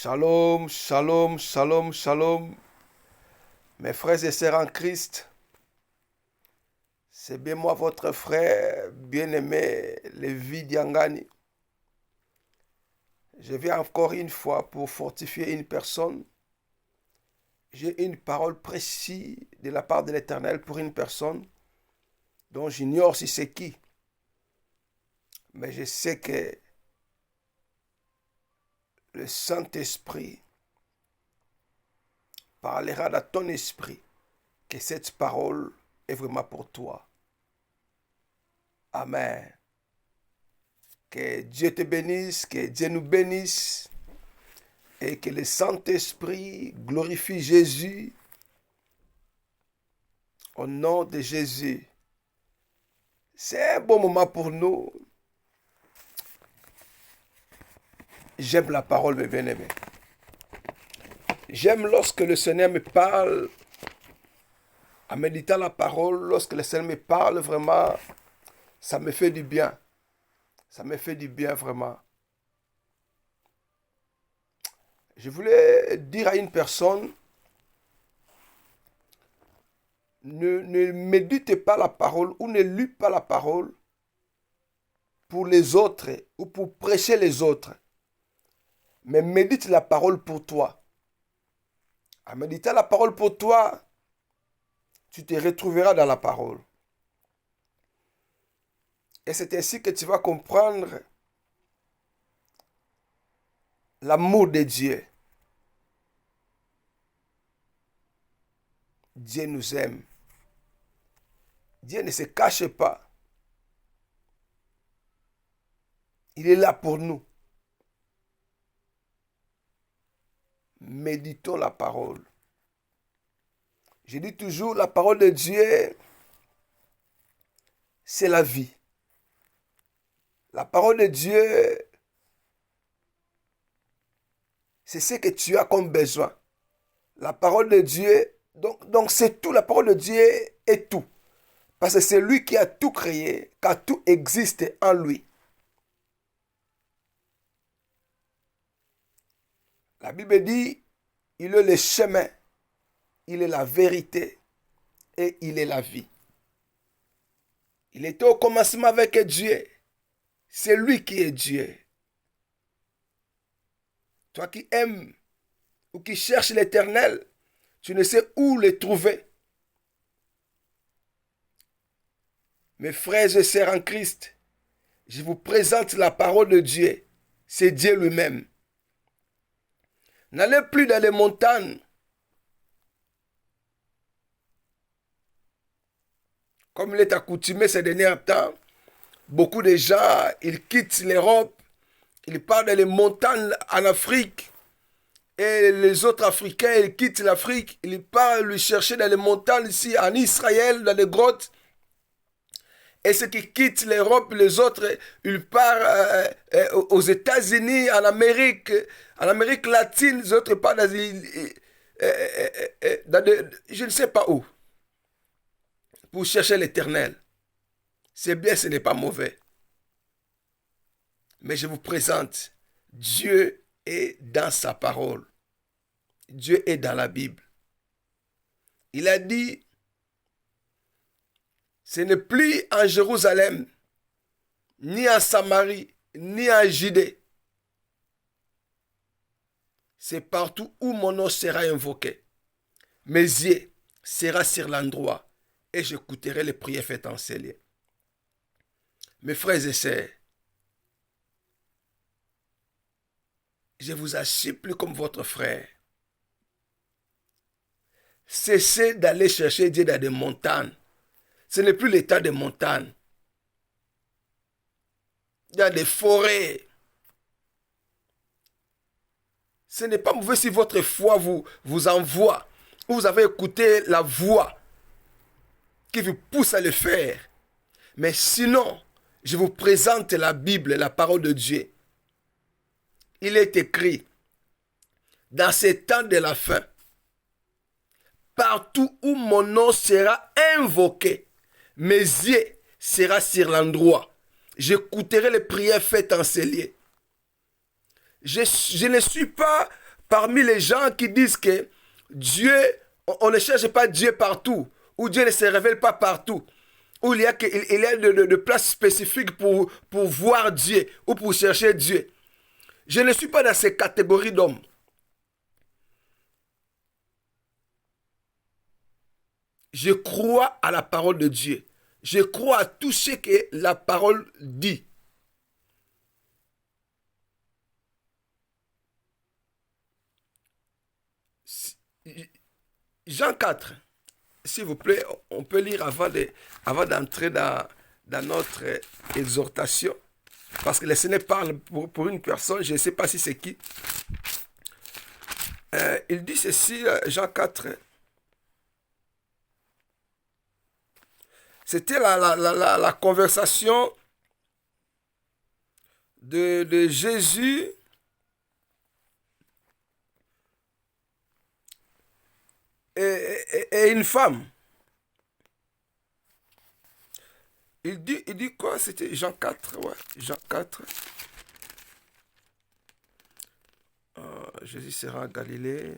Shalom, shalom, shalom, shalom. Mes frères et sœurs en Christ, c'est bien moi votre frère bien-aimé Lévi Diangani. Je viens encore une fois pour fortifier une personne. J'ai une parole précise de la part de l'Éternel pour une personne dont j'ignore si c'est qui. Mais je sais que le Saint-Esprit parlera dans ton esprit que cette parole est vraiment pour toi. Amen. Que Dieu te bénisse, que Dieu nous bénisse et que le Saint-Esprit glorifie Jésus au nom de Jésus. C'est un bon moment pour nous. J'aime la parole, mes bien-aimés. J'aime lorsque le Seigneur me parle, en méditant la parole, lorsque le Seigneur me parle, vraiment, ça me fait du bien. Ça me fait du bien, vraiment. Je voulais dire à une personne, ne méditez pas la parole ou ne lis pas la parole pour les autres ou pour prêcher les autres. Mais médite la parole pour toi. En méditant la parole pour toi, tu te retrouveras dans la parole. Et c'est ainsi que tu vas comprendre l'amour de Dieu. Dieu nous aime. Dieu ne se cache pas. Il est là pour nous. Méditons la parole. Je dis toujours, la parole de Dieu, c'est la vie. La parole de Dieu, c'est ce que tu as comme besoin. La parole de Dieu, donc c'est tout. La parole de Dieu est tout. Parce que c'est lui qui a tout créé, car tout existe en lui. La Bible dit, il est le chemin, il est la vérité et il est la vie. Il était au commencement avec Dieu. C'est lui qui est Dieu. Toi qui aimes ou qui cherches l'Éternel, tu ne sais où le trouver. Mes frères et sœurs en Christ, je vous présente la parole de Dieu. C'est Dieu lui-même. N'allez plus dans les montagnes. Comme il est accoutumé ces derniers temps, beaucoup de gens, ils quittent l'Europe, ils partent dans les montagnes en Afrique. Et les autres Africains, ils quittent l'Afrique, ils partent lui chercher dans les montagnes ici, en Israël, dans les grottes. Et ceux qui quittent l'Europe, les autres, ils partent aux États-Unis, en Amérique latine, les autres partent dans je ne sais pas où, pour chercher l'Éternel. C'est bien, ce n'est pas mauvais. Mais je vous présente, Dieu est dans sa parole. Dieu est dans la Bible. Il a dit, ce n'est plus en Jérusalem, ni en Samarie, ni en Judée. C'est partout où mon nom sera invoqué. Mes yeux seront sur l'endroit et j'écouterai les prières faites en ces lieux. Mes frères et sœurs, je vous assure plus comme votre frère. Cessez d'aller chercher Dieu dans des montagnes. Ce n'est plus l'état des montagnes. Il y a des forêts. Ce n'est pas mauvais si votre foi vous envoie, ou vous avez écouté la voix qui vous pousse à le faire. Mais sinon, je vous présente la Bible, la parole de Dieu. Il est écrit, dans ces temps de la fin, partout où mon nom sera invoqué, mes yeux seront sur l'endroit. J'écouterai les prières faites en ces lieux. Je ne suis pas parmi les gens qui disent que Dieu, on ne cherche pas Dieu partout, ou Dieu ne se révèle pas partout, où il y a de places spécifiques pour voir Dieu ou pour chercher Dieu. Je ne suis pas dans ces catégories d'hommes. Je crois à la parole de Dieu. Je crois à tout ce que la parole dit. Jean 4, s'il vous plaît, on peut lire avant d'entrer dans notre exhortation. Parce que le Seigneur parle pour une personne, je ne sais pas si c'est qui. Il dit ceci, Jean 4. C'était la conversation de Jésus et une femme. Il dit quoi? C'était Jean 4, ouais, Jean 4. Jésus sera en Galilée.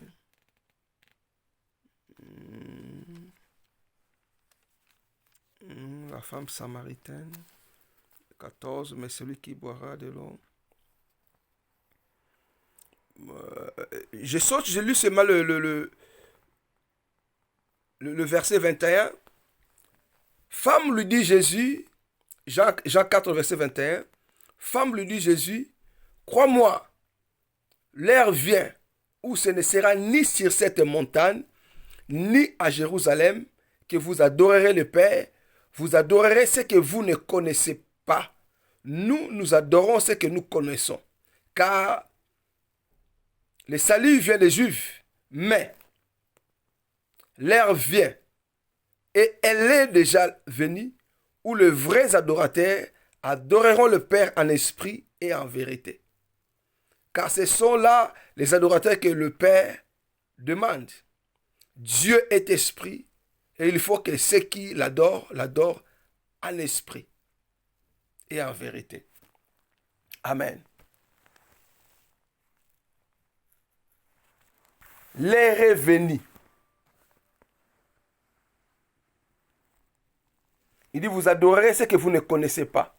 La femme samaritaine. 14, mais celui qui boira de l'eau. J'ai lu seulement le verset 21. Femme lui dit Jésus, Jean 4, verset 21. Femme lui dit Jésus, crois-moi, l'heure vient où ce ne sera ni sur cette montagne, ni à Jérusalem, que vous adorerez le Père. Vous adorerez ce que vous ne connaissez pas. Nous adorons ce que nous connaissons. Car le salut vient des Juifs. Mais l'heure vient, et elle est déjà venue, où les vrais adorateurs adoreront le Père en esprit et en vérité. Car ce sont là les adorateurs que le Père demande. Dieu est esprit, et il faut que ceux qui l'adorent en esprit et en vérité. Amen. L'heure est venue. Il dit, vous adorerez ce que vous ne connaissez pas.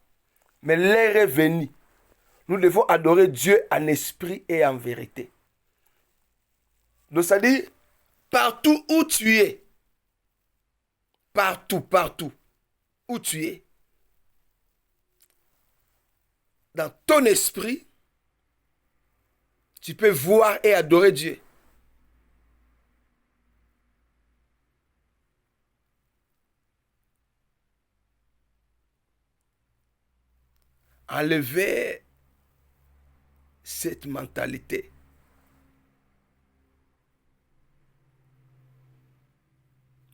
Mais l'heure est venue. Nous devons adorer Dieu en esprit et en vérité. Donc ça dit, partout où tu es, partout où tu es, dans ton esprit, tu peux voir et adorer Dieu. Enlever cette mentalité.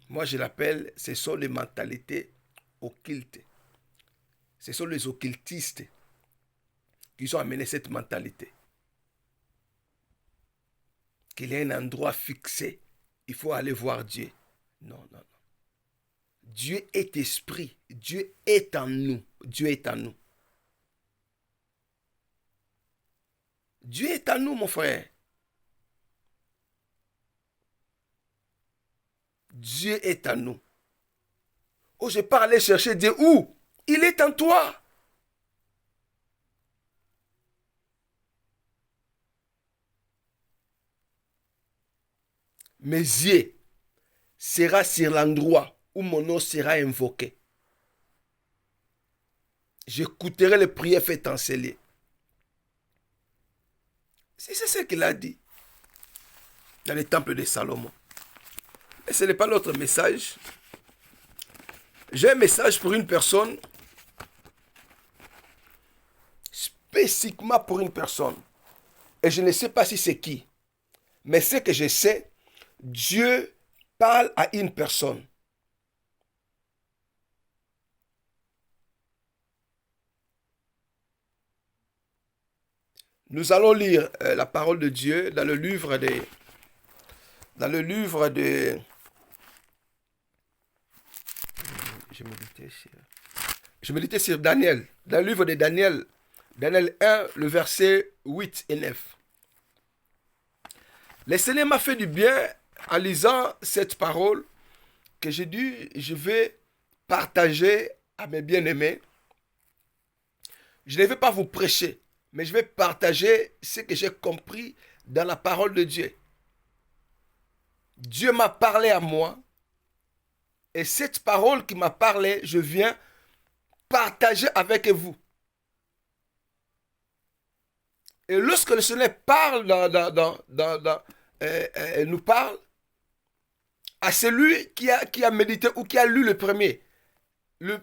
Moi, je l'appelle, ce sont les mentalités occultes. Ce sont les occultistes qui ont amené cette mentalité. Qu'il y ait un endroit fixé, il faut aller voir Dieu. Non. Dieu est esprit. Dieu est en nous. Dieu est en nous. Dieu est en nous, mon frère. Dieu est en nous. Oh, je peux aller chercher Dieu où? Il est en toi. Mes yeux sera sur l'endroit où mon nom sera invoqué. J'écouterai les prières faites en scellé. C'est ce qu'il a dit dans le temple de Salomon. Mais ce n'est pas l'autre message. J'ai un message pour une personne, spécifiquement pour une personne. Et je ne sais pas si c'est qui. Mais ce que je sais, Dieu parle à une personne. Nous allons lire la parole de Dieu dans le livre de je méditais sur Daniel, dans le livre de Daniel 1, le verset 8 et 9. Le Seigneur m'a fait du bien en lisant cette parole que j'ai dit, je vais partager à mes bien-aimés. Je ne vais pas vous prêcher, mais je vais partager ce que j'ai compris dans la parole de Dieu. Dieu m'a parlé à moi, et cette parole qui m'a parlé, je viens partager avec vous. Et lorsque le Seigneur parle nous parle à celui qui a médité ou qui a lu le premier,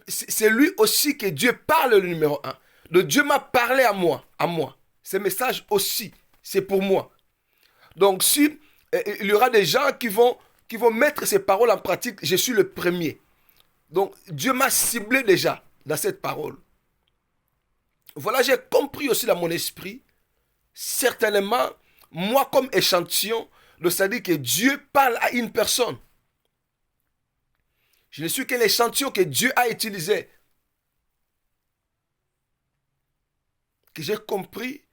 c'est lui aussi que Dieu parle le numéro un. Donc Dieu m'a parlé à moi. Ce message aussi, c'est pour moi. Donc si il y aura des gens qui vont mettre ces paroles en pratique, je suis le premier. Donc Dieu m'a ciblé déjà dans cette parole. Voilà, j'ai compris aussi dans mon esprit, certainement, moi comme échantillon, c'est-à-dire que Dieu parle à une personne. Je ne suis que l'échantillon que Dieu a utilisé. Que j'ai compris,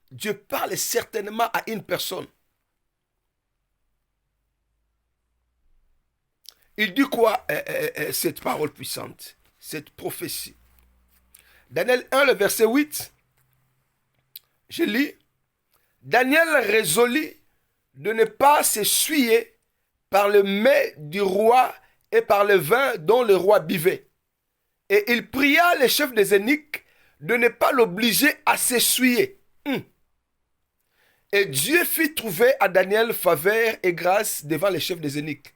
Dieu parle certainement à une personne. Il dit quoi cette parole puissante, cette prophétie? Daniel 1, le verset 8, je lis, Daniel résolut de ne pas s'essuyer par le mets du roi et par le vin dont le roi buvait. Et il pria les chefs des eunuques de ne pas l'obliger à s'essuyer. Et Dieu fit trouver à Daniel faveur et grâce devant les chefs des eunuques.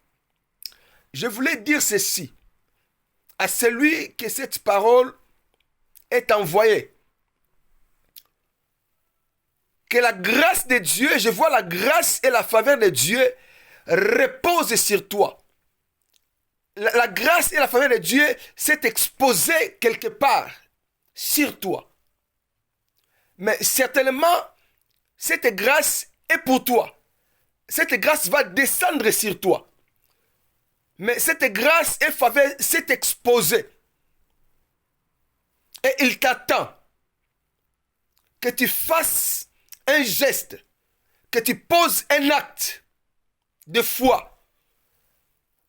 Je voulais dire ceci à celui que cette parole est envoyée. Que la grâce de Dieu, je vois la grâce et la faveur de Dieu repose sur toi. La grâce et la faveur de Dieu s'est exposée quelque part sur toi. Mais certainement, cette grâce est pour toi. Cette grâce va descendre sur toi. Mais cette grâce et faveur s'est exposée. Et il t'attend que tu fasses un geste, que tu poses un acte de foi,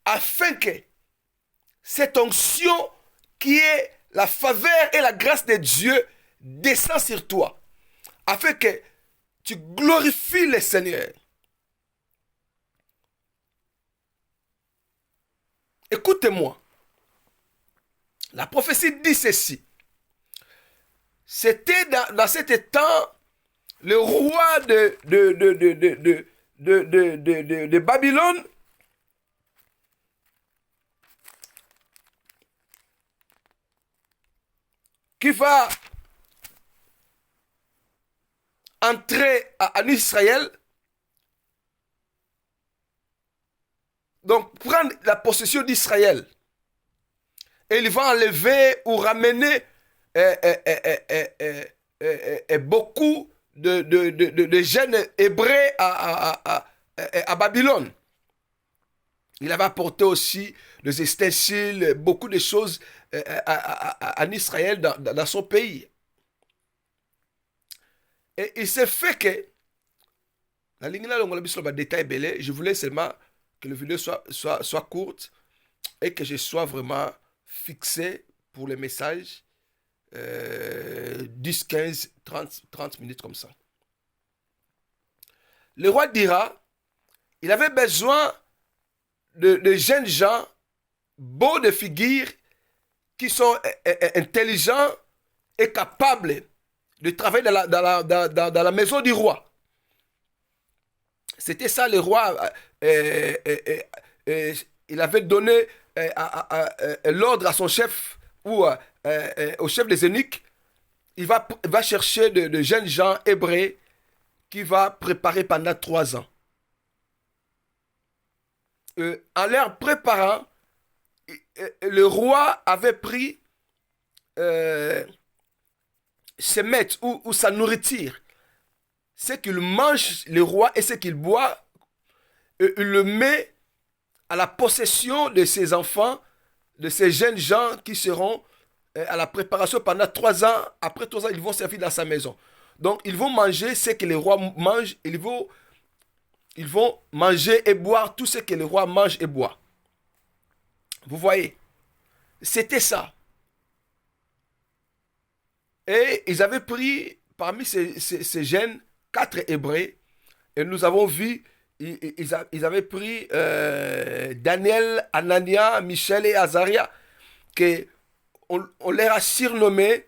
afin que cette onction qui est la faveur et la grâce de Dieu descend sur toi, afin que tu glorifies le Seigneur. Écoutez-moi. La prophétie dit ceci. C'était dans cet temps le roi de Babylone qui va entrer en Israël, donc prendre la possession d'Israël. Et il va enlever ou ramener beaucoup de jeunes hébreux à Babylone. Il avait apporté aussi des ustensiles, beaucoup de choses en Israël, dans son pays. Et il s'est fait que, je voulais seulement que la vidéo soit courte et que je sois vraiment fixé pour les messages 10, 15, 30 minutes comme ça. Le roi d'Ira, il avait besoin de jeunes gens, beaux de figure, qui sont intelligents et capables de travailler dans la maison du roi. C'était ça le roi. Il avait donné l'ordre à son chef ou au chef des eunuques. Il va chercher de jeunes gens hébreux qui va préparer pendant 3 ans. En leur préparant, le roi avait pris ses maîtres ou sa nourriture. Ce qu'il mange, le roi, et ce qu'il boit, il le met à la possession de ses enfants, de ces jeunes gens qui seront à la préparation pendant 3 ans. Après 3 ans, ils vont servir dans sa maison. Donc, ils vont manger ce que le roi mange. Ils vont ils vont manger et boire tout ce que le roi mange et boit. Vous voyez, c'était ça. Et ils avaient pris parmi ces jeunes 4 Hébreux. Et nous avons vu, ils avaient pris Daniel, Anania, Michel et Azaria, que on leur a surnommé.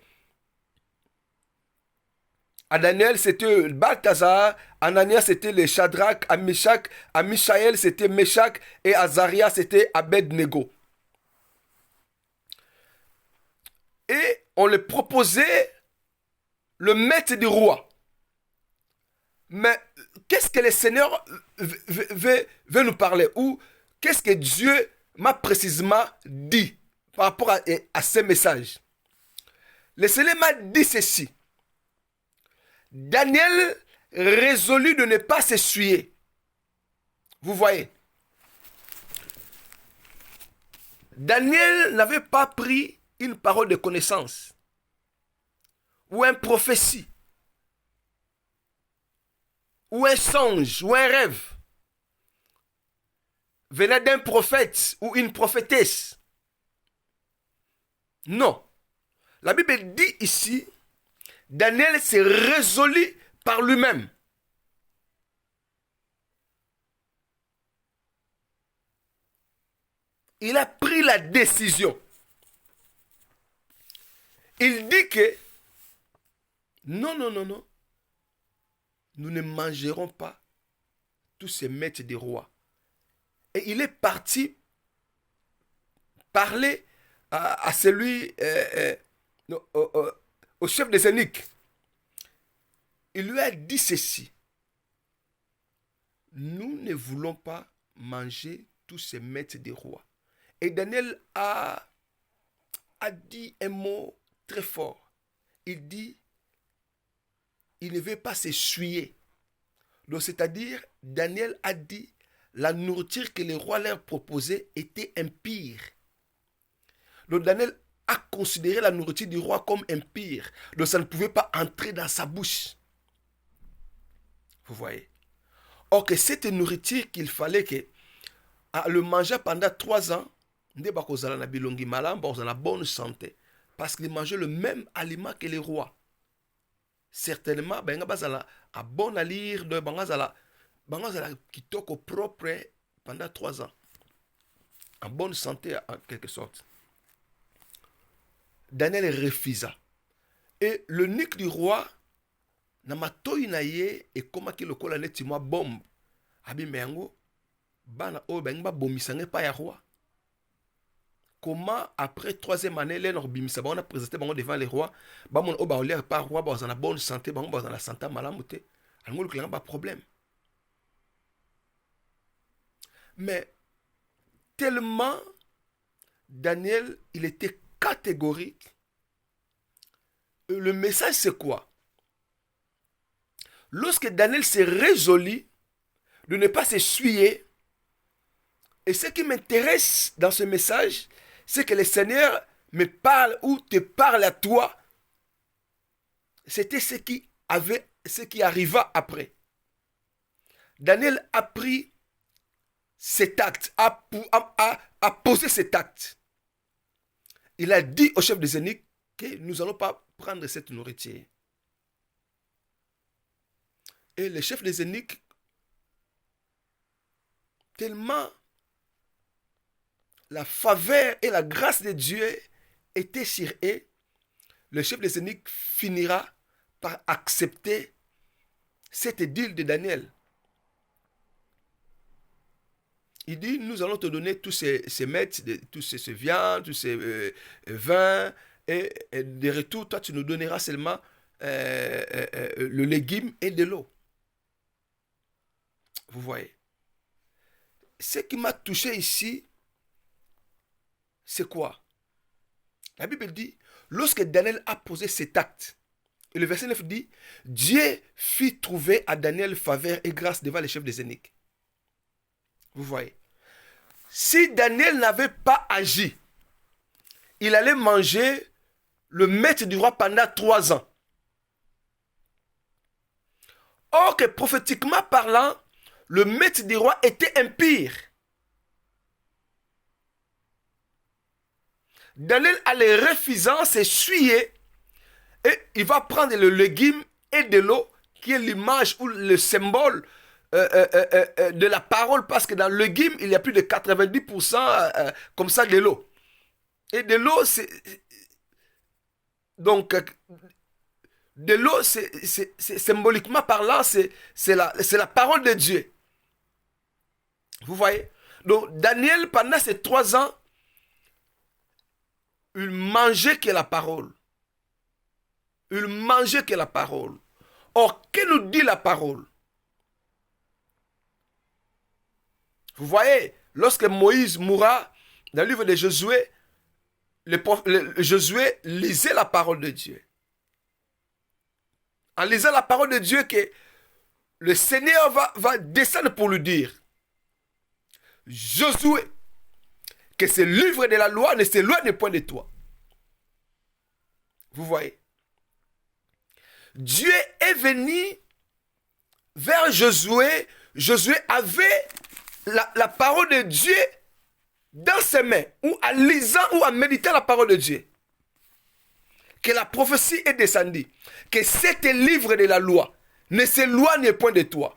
À Daniel, c'était Balthazar, Anania, c'était les Shadrach, à Mishaël, c'était Meshach, et Azaria, c'était Abednego. Et on leur proposait le maître du roi. Mais qu'est-ce que le Seigneur veut nous parler? Ou qu'est-ce que Dieu m'a précisément dit par rapport à ce message? Le Seigneur m'a dit ceci. Daniel résolut de ne pas s'essuyer. Vous voyez. Daniel n'avait pas pris une parole de connaissance ou une prophétie ou un songe ou un rêve venant d'un prophète ou une prophétesse. Non. La Bible dit ici, Daniel s'est résolu par lui-même. Il a pris la décision. Il dit que non, nous ne mangerons pas tous ces maîtres des rois. Et il est parti parler à celui, au chef des eunuques. Il lui a dit ceci. Nous ne voulons pas manger tous ces maîtres des rois. Et Daniel a dit un mot très fort. Il dit, il ne veut pas s'essuyer. Donc, c'est-à-dire, Daniel a dit, la nourriture que les rois leur proposaient était impure. Donc, Daniel a considéré la nourriture du roi comme impure. Donc, ça ne pouvait pas entrer dans sa bouche. Vous voyez. Or que cette nourriture qu'il fallait que le manger pendant 3 ans, nde bakozala na bilongi malamu, bakozala na bonne santé. Parce qu'il mangeait le même aliment que les rois. Certainement, benga bazala a bon à lire, de bangazala kitoko propre pendant 3 ans. En bonne santé en quelque sorte. Daniel refusa. Et le nuque du roi, na matoi na ye, et comment qu'il le colle neti moi bombe. Abi mengo, bana o benga bomisange pa ya roi. Comment après 3e année, les Norbimisa, on a présenté devant les rois, on a l'air pas roi, on a la bonne santé, on a la santé malamouté, on a pas de problème. Mais tellement Daniel, il était catégorique. Le message c'est quoi? Lorsque Daniel s'est résolu de ne pas s'essuyer, et ce qui m'intéresse dans ce message, c'est que le Seigneur me parle ou te parle à toi. C'était ce qui arriva après. Daniel a pris cet acte, a posé cet acte. Il a dit au chef des eunuques que nous n'allons pas prendre cette nourriture. Et le chef des eunuques, tellement la faveur et la grâce de Dieu étaient sur eux, le chef des eunuques finira par accepter cette deal de Daniel. Il dit, nous allons te donner tous ces maîtres, tous ces viandes, tous ces vins, et de retour, toi, tu nous donneras seulement le légume et de l'eau. Vous voyez. Ce qui m'a touché ici, c'est quoi? La Bible dit, lorsque Daniel a posé cet acte, et le verset 9 dit, Dieu fit trouver à Daniel faveur et grâce devant les chefs des eunuques. Vous voyez. Si Daniel n'avait pas agi, il allait manger le maître du roi pendant 3 ans. Or que prophétiquement parlant, le maître du roi était impur. Daniel, en les refusant, s'essuyer et il va prendre le légume et de l'eau, qui est l'image ou le symbole de la parole, parce que dans le légume, il y a plus de 90% comme ça de l'eau. Et de l'eau, c'est... Donc, de l'eau, c'est symboliquement parlant, c'est la parole de Dieu. Vous voyez? Donc, Daniel, pendant ces 3 ans, il mangeait que la parole. Il mangeait que la parole. Or, que nous dit la parole? Vous voyez, lorsque Moïse mourra, dans le livre de Josué, Josué lisait la parole de Dieu. En lisant la parole de Dieu, que le Seigneur va descendre pour lui dire, Josué, que ce livre de la loi ne s'éloigne point de toi. Vous voyez? Dieu est venu vers Josué. Josué avait la parole de Dieu dans ses mains, ou en lisant ou en méditant la parole de Dieu. Que la prophétie est descendue. Que cet livre de la loi ne s'éloigne point de toi.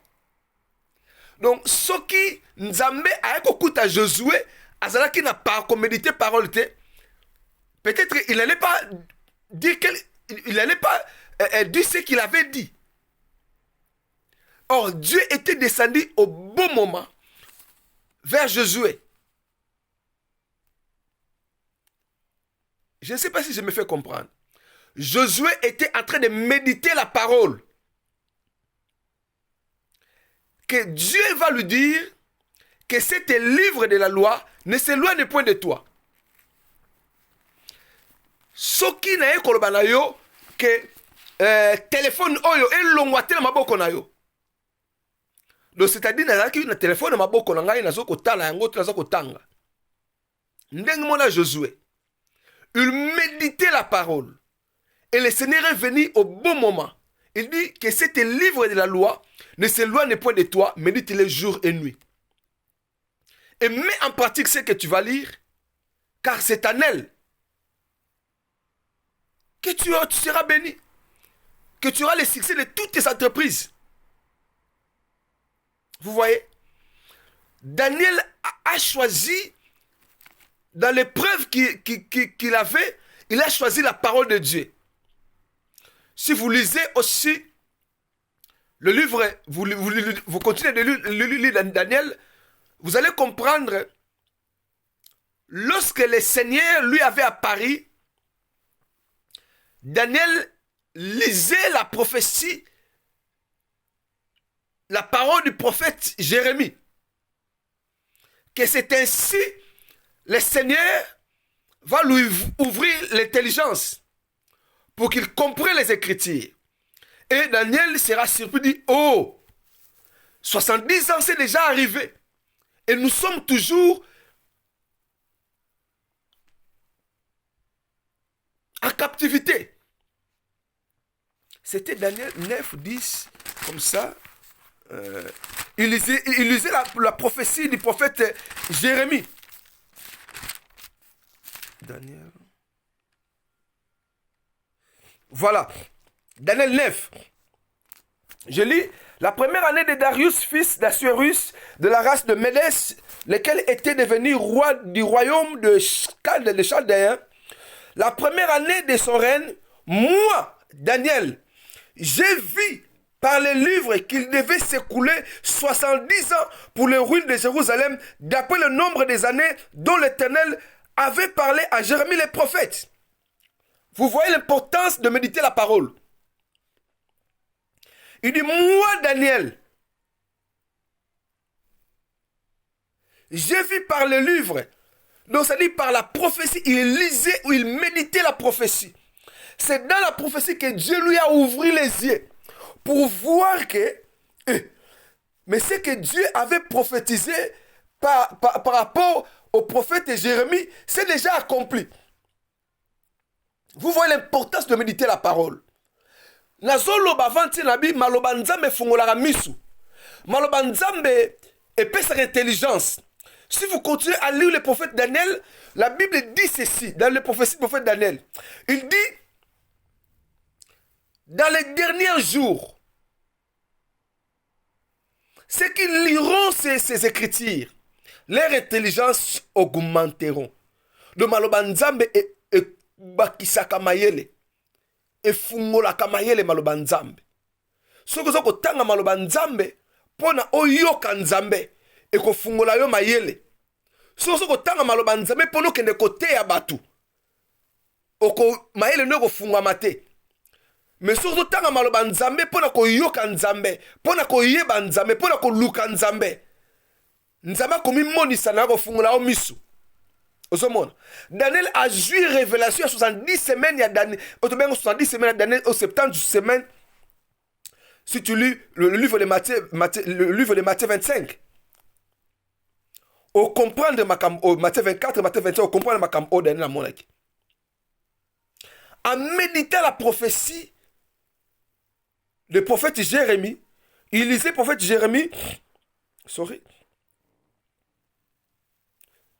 Donc, ce qui Nzambe a écouté à Josué, Azalaki n'a pas médité parole, peut-être il n'allait pas dire il n'allait pas dire ce qu'il avait dit. Or, Dieu était descendu au bon moment vers Josué. Je ne sais pas si je me fais comprendre. Josué était en train de méditer la parole. Que Dieu va lui dire que cet livre de la loi ne s'éloigne point de toi. Ce qui n'a pas na yo que téléphone oyo elongwa te na maboko na yo. Donc c'est-à-dire nazaki na téléphone na maboko na ngai nazo kotala yango to nazo kotanga. Ndenge mona Josué, il méditait la parole. Et le Seigneur est venu au bon moment. Il dit que cet livre de la loi ne s'éloigne point de toi, médite-le jour et nuit. Et mets en pratique ce que tu vas lire, car c'est en elle que tu seras béni, que tu auras le succès de toutes tes entreprises. Vous voyez? Daniel a choisi, dans l'épreuve qu'il avait, il a choisi la parole de Dieu. Si vous lisez aussi le livre, vous continuez de lire Daniel, vous allez comprendre, lorsque le Seigneur lui avait apparu, Daniel lisait la prophétie, la parole du prophète Jérémie. Que c'est ainsi, le Seigneur va lui ouvrir l'intelligence pour qu'il comprenne les Écritures. Et Daniel sera surpris, dit, oh, 70 ans c'est déjà arrivé. Et nous sommes toujours en captivité. C'était Daniel 9, 10, comme ça. Il lisait la prophétie du prophète Jérémie. Daniel. Voilà. Daniel 9. Je lis. La première année de Darius, fils d'Assuérus, de la race de Médès, lequel était devenu roi du royaume de Chaldéens, la première année de son règne, moi, Daniel, j'ai vu par les livres qu'il devait s'écouler 70 ans pour les ruines de Jérusalem, d'après le nombre des années dont l'Éternel avait parlé à Jérémie le prophète. Vous voyez l'importance de méditer la parole. Il dit, moi, Daniel, j'ai vu par le livre, donc ça dit par la prophétie, il lisait ou il méditait la prophétie. C'est dans la prophétie que Dieu lui a ouvert les yeux pour voir que, mais ce que Dieu avait prophétisé par rapport au prophète Jérémie, c'est déjà accompli. Vous voyez l'importance de méditer la parole. Maloba Nzambe épée sa intelligence. Si vous continuez à lire le prophète Daniel, la Bible dit ceci, dans les prophéties du prophète Daniel. Il dit, dans les derniers jours, ceux qui liront ces écritures, leur intelligence augmenteront. De Maloba Nzambe et bakisaka mayele. Et fungolaka mayele Maloba Nzambe. Soki oza kotanga Maloba Nzambe, pona oyoka Nzambe, et kofungola yo mayele. Soki oza kotanga Maloba Nzambe, pona okende koteya batu. Mayele no kofungwama te. Mais soki ozotanga Maloba Nzambe, pona koyoka Nzambe, pona koyeba Nzambe, pona koluka Nzambe. Nzambe akomi monisa na kofungola yo misu. Daniel a joué révélation à 70 semaines. Il y a Daniel, 70 semaines à Daniel, au 70 semaines. Si tu lis le livre de Matthieu, le livre de Matthieu 25, au comprendre Matthieu 24, Matthieu 25, au comprendre Macam Daniel Amonaki. En méditant la prophétie du prophète Jérémie, il lisait le prophète Jérémie,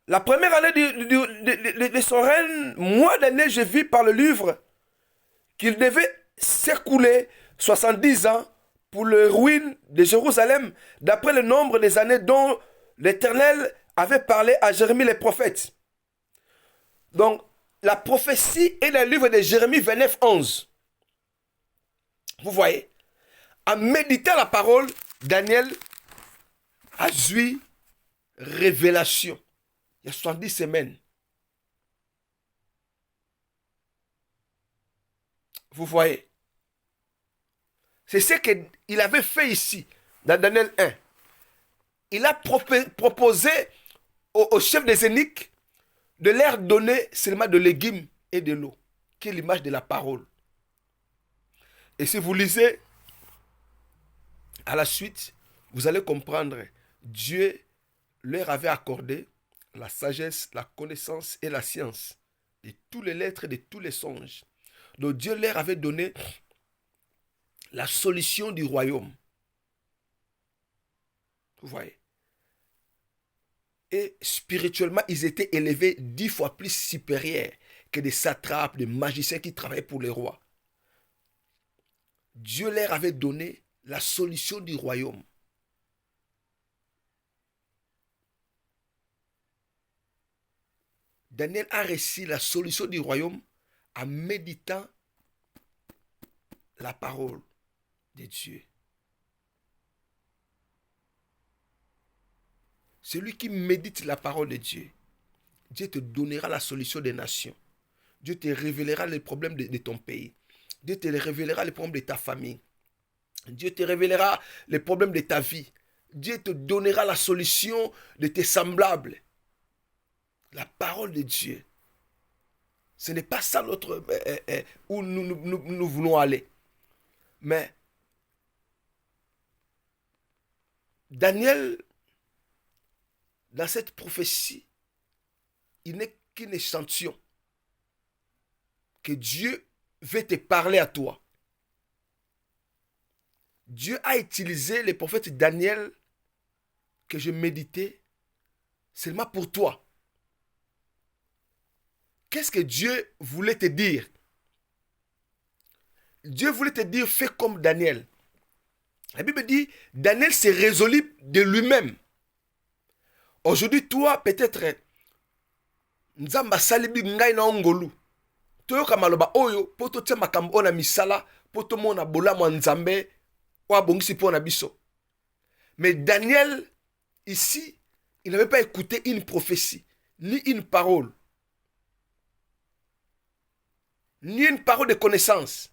la première année de son règne, moi, Daniel, j'ai vu par le livre qu'il devait s'écouler 70 ans pour le ruine de Jérusalem, d'après le nombre des années dont l'Éternel avait parlé à Jérémie le prophète. Donc, la prophétie est dans le livre de Jérémie 29, 11. Vous voyez, en méditant la parole, Daniel a joué révélation. Il y a 70 semaines. Vous voyez. C'est ce qu'il avait fait ici, dans Daniel 1. Il a proposé au chef des eunuques de leur donner seulement de légumes et de l'eau, qui est l'image de la parole. Et si vous lisez à la suite, vous allez comprendre, Dieu leur avait accordé la sagesse, la connaissance et la science de tous les lettres et de tous les songes. Donc Dieu leur avait donné la solution du royaume. Vous voyez. Et spirituellement, ils étaient élevés 10 fois plus supérieurs que des satrapes, des magiciens qui travaillaient pour les rois. Dieu leur avait donné la solution du royaume. Daniel a reçu la solution du royaume en méditant la parole de Dieu. Celui qui médite la parole de Dieu, Dieu te donnera la solution des nations. Dieu te révélera les problèmes de ton pays. Dieu te révélera les problèmes de ta famille. Dieu te révélera les problèmes de ta vie. Dieu te donnera la solution de tes semblables. La parole de Dieu. Ce n'est pas ça notre où nous voulons aller. Mais Daniel, dans cette prophétie, il n'est qu'un échantillon que Dieu veut te parler à toi. Dieu a utilisé le prophète Daniel que je méditais seulement pour toi. Qu'est-ce que Dieu voulait te dire? Dieu voulait te dire, fais comme Daniel. La Bible dit, Daniel s'est résolu de lui-même. Aujourd'hui, toi, peut-être, Nzamba salibi ngai na ongolu. Toyoka maloba oyo, poto tia makambo na misala, poto mona bola mwa Nzambe, wa bongisi po na biso. Mais Daniel, ici, il n'avait pas écouté une prophétie, ni une parole. Ni une parole de connaissance.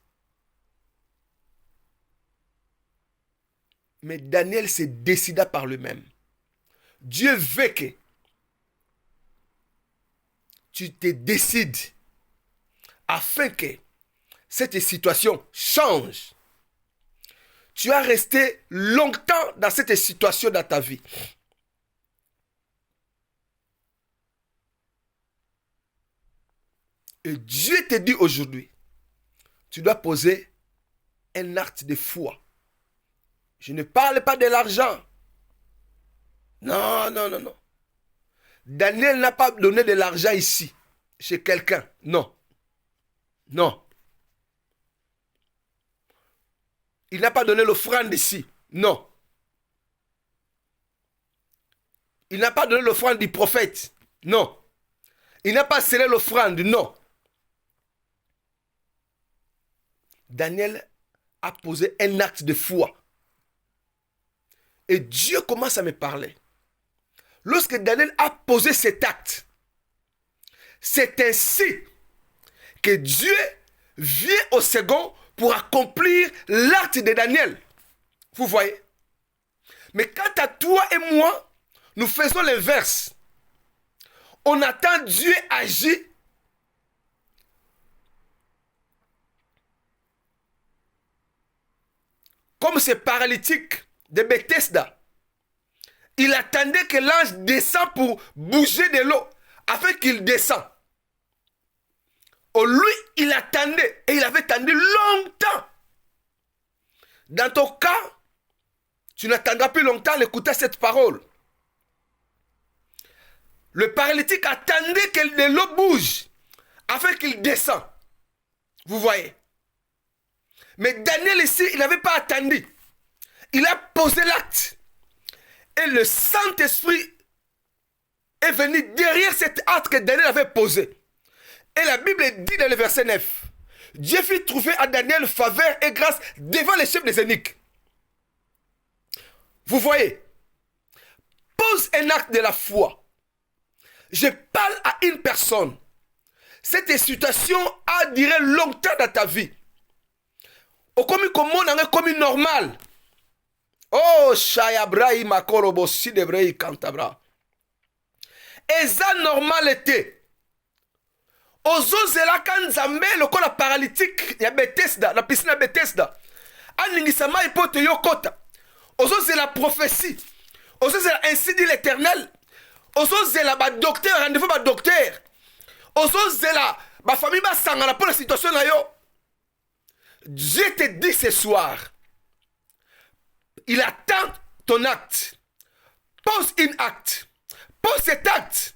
Mais Daniel se décida par lui-même. Dieu veut que tu te décides afin que cette situation change. Tu as resté longtemps dans cette situation dans ta vie. Et Dieu te dit aujourd'hui, tu dois poser un acte de foi. Je ne parle pas de l'argent. Non, non, non, non. Daniel n'a pas donné de l'argent ici, chez quelqu'un. Non. Non. Il n'a pas donné l'offrande ici. Non. Il n'a pas donné l'offrande du prophète. Non. Il n'a pas scellé l'offrande. Non. Daniel a posé un acte de foi. Et Dieu commence à me parler. Lorsque Daniel a posé cet acte, c'est ainsi que Dieu vient au second pour accomplir l'acte de Daniel. Vous voyez? Mais quant à toi et moi, nous faisons l'inverse. On attend Dieu agir. Comme ce paralytique de Bethesda. Il attendait que l'ange descende pour bouger de l'eau, afin qu'il descende. Oh, lui, il attendait, et il avait attendu longtemps. Dans ton cas, tu n'attendras plus longtemps à écouter cette parole. Le paralytique attendait que l'eau bouge, afin qu'il descende. Vous voyez? Mais Daniel ici, il n'avait pas attendu. Il a posé l'acte. Et le Saint-Esprit est venu derrière cet acte que Daniel avait posé. Et la Bible dit dans le verset 9, Dieu fit trouver à Daniel faveur et grâce devant les chefs des eunuques. Vous voyez, pose un acte de la foi. Je parle à une personne. Cette situation a duré longtemps dans ta vie. Au commis comme on a commis normal. Oh, Shayabrahi Makorobo Sidebrei Kantabra. Eza normalité. Ozo zela kanzambe lokola paralytique ya Bethesda, la piscine ya Bethesda. Aningisama ipote yokota. Ozo zela prophétie. Ozo zela ainsi dit l'Éternel. Ozo zela ba docteur, rendez-vous ba docteur. Ozo zela ba famille ba sangana pour la situation na yo. Dieu te dit ce soir. Il attend ton acte. Pose un acte. Pose cet acte.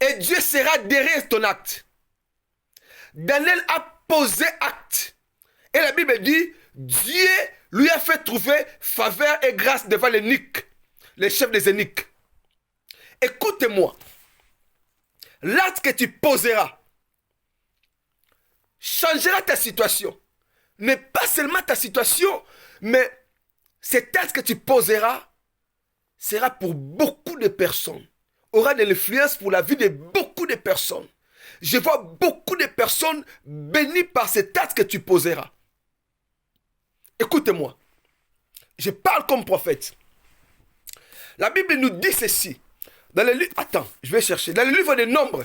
Et Dieu sera derrière ton acte. Daniel a posé acte. Et la Bible dit, Dieu lui a fait trouver faveur et grâce devant les eunuques, les chefs des eunuques. Écoute-moi. L'acte que tu poseras changera ta situation. Mais pas seulement ta situation, mais cet acte que tu poseras sera pour beaucoup de personnes. Aura de l'influence pour la vie de beaucoup de personnes. Je vois beaucoup de personnes bénies par cet acte que tu poseras. Écoute-moi. Je parle comme prophète. La Bible nous dit ceci. Dans le livre... Attends, je vais chercher. Dans le livre des Nombres.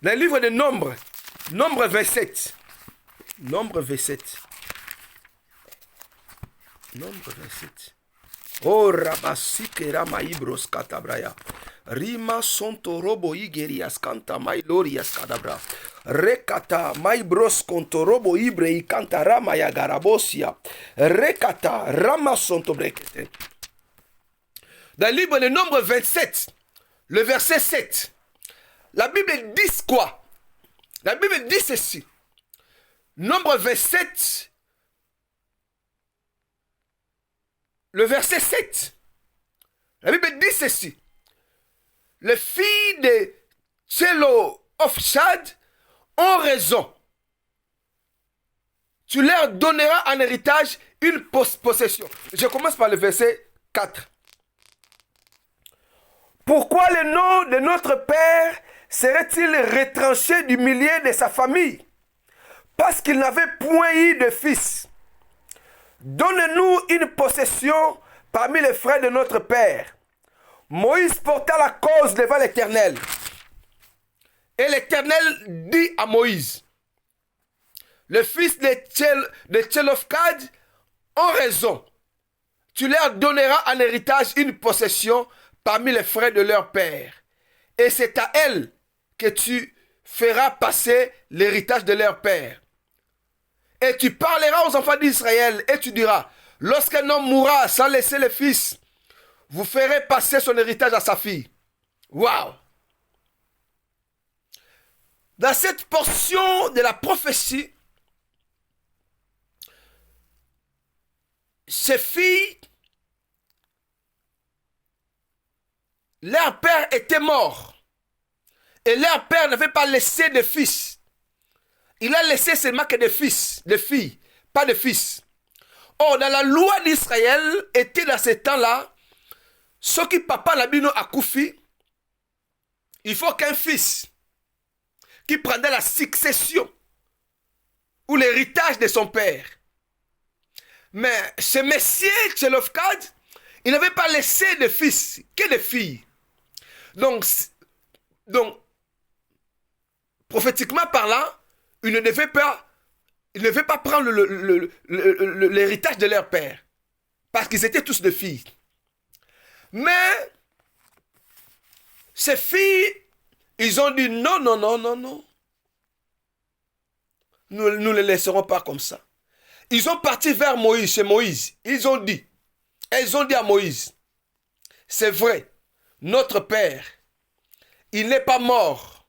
Dans le livre des Nombres. Nombre 27. Nombre 27. Nombre 27. Oh, Rabasike Ramaibros Katabraya. Rima Sontorobo Igerias Kanta Mailorias Kadabra. Rekata Maibros Kontorobo Ibrei Kanta Ramaya Garabosia. Rekata Rama Sontobrekete. Dans le livre de Nombre 27, le verset 7, la Bible dit quoi? La Bible dit ceci. Nombre 27, le verset 7. La Bible dit ceci. Les filles de Tchélo of Chad ont raison. Tu leur donneras en héritage une possession. Je commence par le verset 4. Pourquoi le nom de notre Père serait-il retranché du milieu de sa famille? Parce qu'il n'avait point eu de fils. Donne-nous une possession parmi les frères de notre Père. Moïse porta la cause devant l'Éternel. Et l'Éternel dit à Moïse, le fils de Tchelofkad ont raison. Tu leur donneras en héritage une possession parmi les frères de leur père. Et c'est à elle que tu feras passer l'héritage de leur père. Et tu parleras aux enfants d'Israël et tu diras, lorsqu'un homme mourra sans laisser le fils, vous ferez passer son héritage à sa fille. Waouh! Dans cette portion de la prophétie, ces filles, leur père était mort. Et leur père n'avait pas laissé de fils. Il a laissé seulement que des fils, des filles, pas de fils. Or, dans la loi d'Israël, était dans ce temps-là, ce qui papa Labino a Koufi, il faut qu'un fils qui prendrait la succession ou l'héritage de son père. Mais ce messieurs Tchelofkad, il n'avait pas laissé de fils, que de filles. Donc prophétiquement parlant, ils ne devaient pas prendre l'héritage de leur père. Parce qu'ils étaient tous des filles. Mais ces filles, ils ont dit non, non, non, non, non. Nous ne les laisserons pas comme ça. Ils ont parti vers Moïse, chez Moïse. Ils ont dit à Moïse, c'est vrai, notre père, il n'est pas mort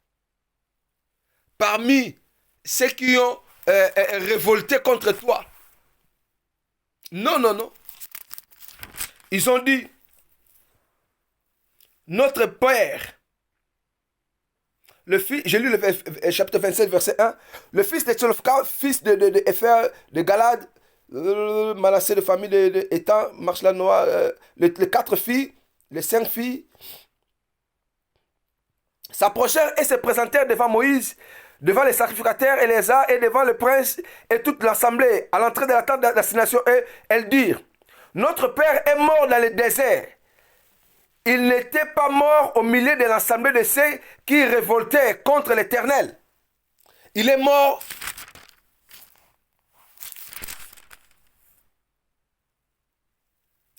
parmi ceux qui ont révolté contre toi. Non, non, non. Ils ont dit, notre père, le fils, j'ai lu le chapitre 27, verset 1, le fils de Tchelofka, fils de Epher, de Galad, Manassé de famille de Étan, Marchelanoa, les 4 filles, les 5 filles, s'approchèrent et se présentèrent devant Moïse, devant les sacrificateurs Éléazar et devant le prince et toute l'assemblée. À l'entrée de la tente d'assignation, elles dirent, notre père est mort dans le désert. Il n'était pas mort au milieu de l'assemblée de ceux qui révoltaient contre l'Éternel. Il est mort.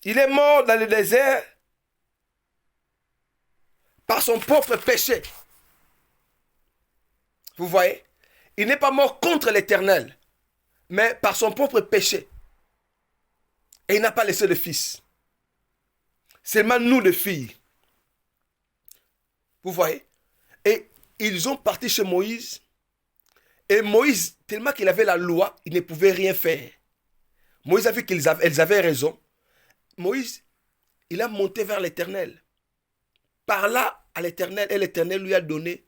Il est mort dans le désert par son propre péché. Vous voyez? Il n'est pas mort contre l'Éternel, mais par son propre péché. Et il n'a pas laissé de fils. Seulement nous, les filles. Vous voyez? Et ils ont parti chez Moïse. Et Moïse, tellement qu'il avait la loi, il ne pouvait rien faire. Moïse a vu qu'elles avaient raison. Moïse, il a monté vers l'Éternel. Parla à l'Éternel et l'Éternel lui a donné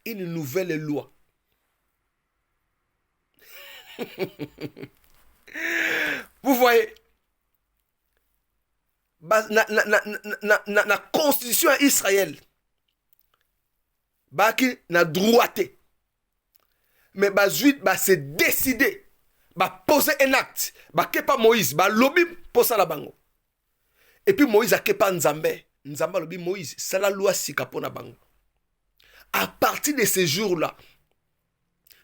une nouvelle loi. Vous voyez? La constitution d'Israël, qui n'a droité. Mais c'est décidé. Poser un acte. Kepa Moïse, lobby pour ça la bango. Et puis Moïse a kepa Nzambe. Nzambe lobby Moïse, c'est la loi sikapona bango. À partir de ces jours-là,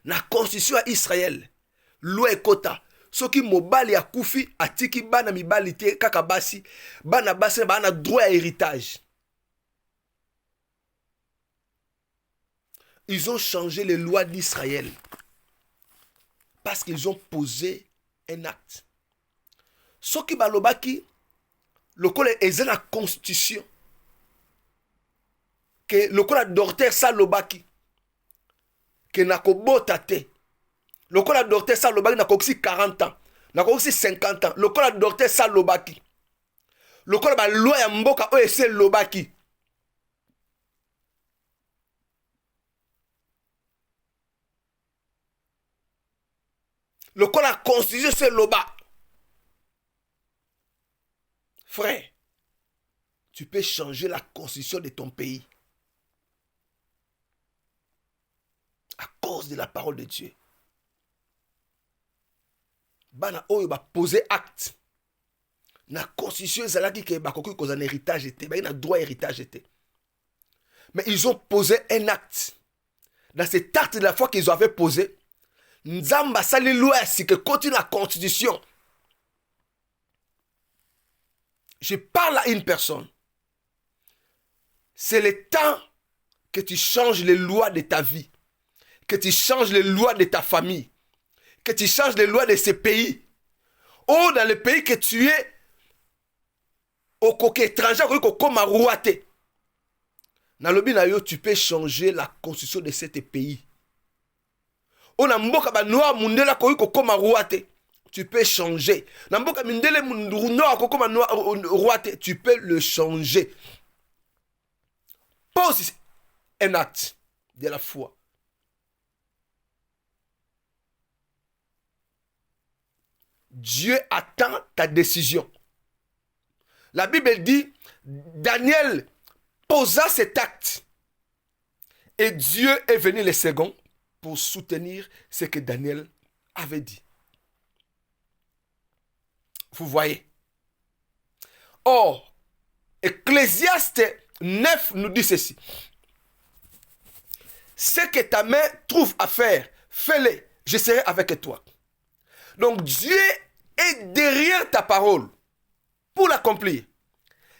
la constitution d'Israël, loi et quota, ce qui mobali a koufi, atiki bana mibali te kakabasi, bana basi bana droit à héritage. Ils ont changé les lois d'Israël parce qu'ils ont posé un acte. Ce qui balobaki, le col est la constitution. Que le col a dorté ça lobaki. Que nakobota te. Le col a dorté ça lobaki n'a aussi 40 ans. N'a aussi 50 ans. Le col a dorté ça lobaki. Le col a loi ya mboka o ese lobaki. Le col a constitué ce loba. Frère, tu peux changer la constitution de ton pays. À cause de la parole de Dieu. Bana oyo ba poser acte. La constitution ezalaki ke bakoki cause un héritage était, ba na droit héritage était. Mais ils ont posé un acte. Dans cet acte de la foi qu'ils avaient posé, Nzamba sali loi si que continue la constitution. Je parle à une personne. C'est le temps que tu changes les lois de ta vie, que tu changes les lois de ta famille, que tu changes les lois de ces pays. Ou dans le pays que tu es, au côté étranger, comme à Rouate. Dans le binayo, tu peux changer la constitution de ce pays. Ou dans mboka ba noir mundela comme à Rouate. Tu peux changer. Dans mboka mindele noir comme à Rouate, tu peux le changer. Pose un acte de la foi. Dieu attend ta décision. La Bible dit, Daniel posa cet acte et Dieu est venu le second pour soutenir ce que Daniel avait dit. Vous voyez. Or, Ecclésiaste 9 nous dit ceci. Ce que ta main trouve à faire, fais-le, je serai avec toi. Donc Dieu est derrière ta parole pour l'accomplir.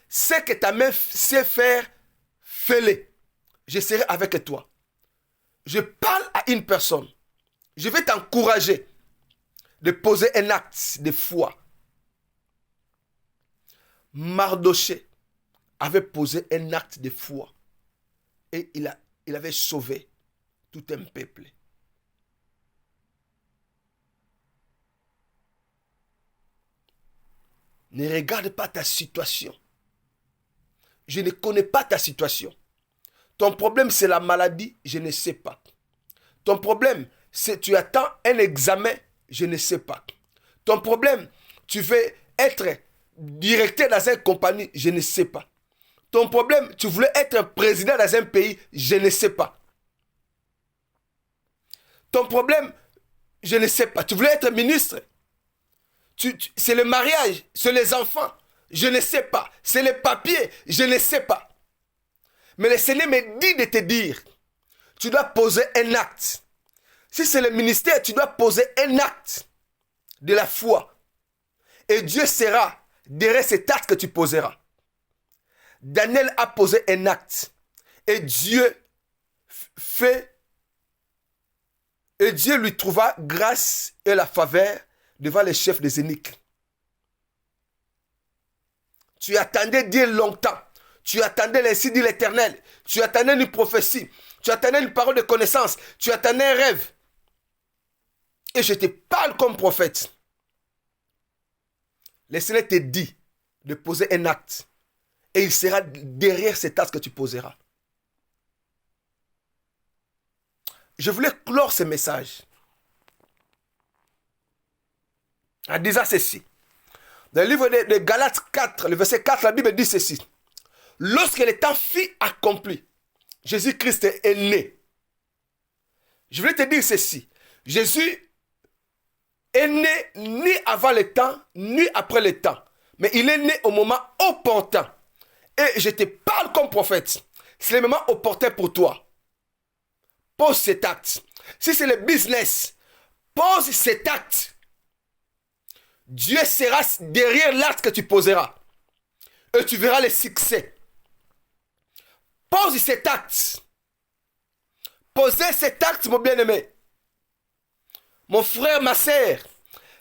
Ce que ta main sait faire, fais-le. Je serai avec toi. Je parle à une personne. Je vais t'encourager de poser un acte de foi. Mardoché avait posé un acte de foi et il avait sauvé tout un peuple. Ne regarde pas ta situation. Je ne connais pas ta situation. Ton problème, c'est la maladie, je ne sais pas. Ton problème, c'est tu attends un examen, je ne sais pas. Ton problème, tu veux être directeur dans une compagnie, je ne sais pas. Ton problème, tu voulais être président dans un pays, je ne sais pas. Ton problème, je ne sais pas. Tu voulais être ministre. C'est le mariage, c'est les enfants, je ne sais pas. C'est les papiers, je ne sais pas. Mais le Seigneur me dit de te dire, tu dois poser un acte. Si c'est le ministère, tu dois poser un acte de la foi. Et Dieu sera derrière cet acte que tu poseras. Daniel a posé un acte. Et Dieu lui trouva grâce et la faveur devant les chefs des eunuques. Tu attendais Dieu longtemps. Tu attendais l'insigne de l'Éternel. Tu attendais une prophétie. Tu attendais une parole de connaissance. Tu attendais un rêve. Et je te parle comme prophète. Le Seigneur te dit de poser un acte. Et il sera derrière cet acte que tu poseras. Je voulais clore ce message en disant ceci. Dans le livre de Galates 4, le verset 4, la Bible dit ceci. Lorsque le temps fut accompli, Jésus-Christ est né. Je voulais te dire ceci. Jésus est né ni avant le temps, ni après le temps. Mais il est né au moment opportun. Et je te parle comme prophète. C'est le moment opportun pour toi. Pose cet acte. Si c'est le business, pose cet acte. Dieu sera derrière l'acte que tu poseras. Et tu verras le succès. Pose cet acte. Posez cet acte, mon bien-aimé. Mon frère, ma sœur.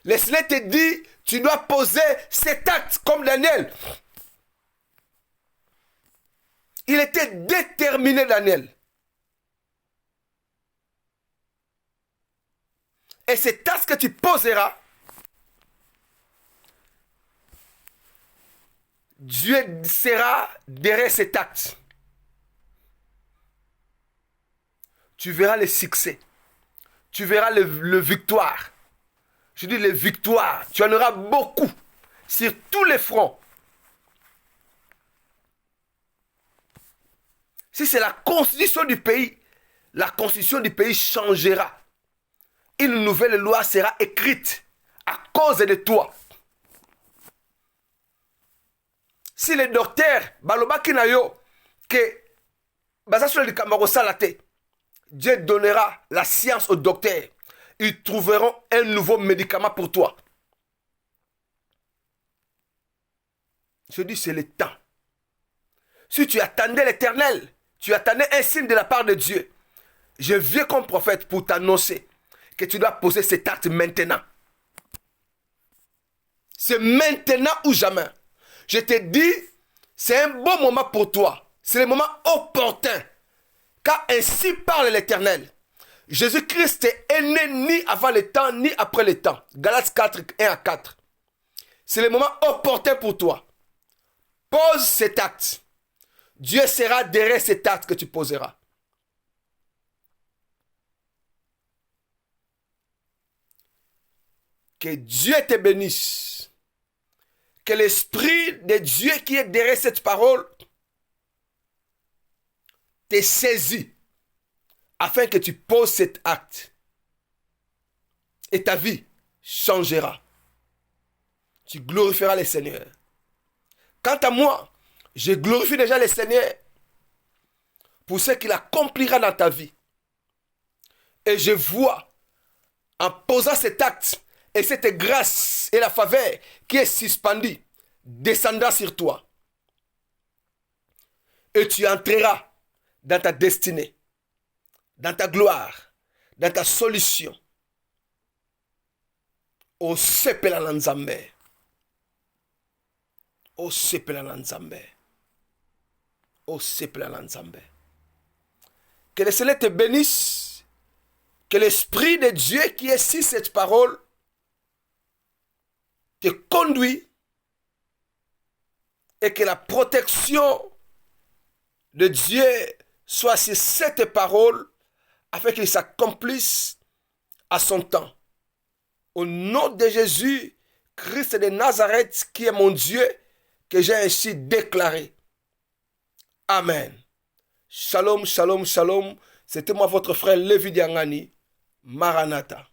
Le Seigneur te dit, tu dois poser cet acte comme Daniel. Il était déterminé, Daniel. Et cet acte que tu poseras, Dieu sera derrière cet acte. Tu verras le succès. Tu verras le victoire. Je dis les victoires. Tu en auras beaucoup sur tous les fronts. Si c'est la constitution du pays, la constitution du pays changera. Une nouvelle loi sera écrite à cause de toi. Si les docteurs, balobaki na yo, que basasula di kamaro salate, Dieu donnera la science aux docteurs. Ils trouveront un nouveau médicament pour toi. Je dis, c'est le temps. Si tu attendais l'Éternel, tu attendais un signe de la part de Dieu. Je viens comme prophète pour t'annoncer que tu dois poser cet acte maintenant. C'est maintenant ou jamais. Je te dis, c'est un bon moment pour toi. C'est le moment opportun. Car ainsi parle l'Éternel. Jésus-Christ est né ni avant le temps, ni après le temps. Galates 4, 1 à 4. C'est le moment opportun pour toi. Pose cet acte. Dieu sera derrière cet acte que tu poseras. Que Dieu te bénisse. Que l'Esprit de Dieu qui est derrière cette parole te saisit afin que tu poses cet acte. Et ta vie changera. Tu glorifieras le Seigneur. Quant à moi, je glorifie déjà le Seigneur pour ce qu'il accomplira dans ta vie. Et je vois, en posant cet acte, et cette grâce et la faveur qui est suspendue, descendra sur toi. Et tu entreras dans ta destinée, dans ta gloire, dans ta solution. O sepela na Nzambe. O sepela na Nzambe. O sepela na Nzambe. Que le Seigneur te bénisse. Que l'Esprit de Dieu qui est sur cette parole te conduit et que la protection de Dieu soit sur cette parole afin qu'il s'accomplisse à son temps. Au nom de Jésus, Christ de Nazareth, qui est mon Dieu, que j'ai ainsi déclaré. Amen. Shalom, shalom, shalom. C'était moi votre frère Lévi Diangani. Maranatha.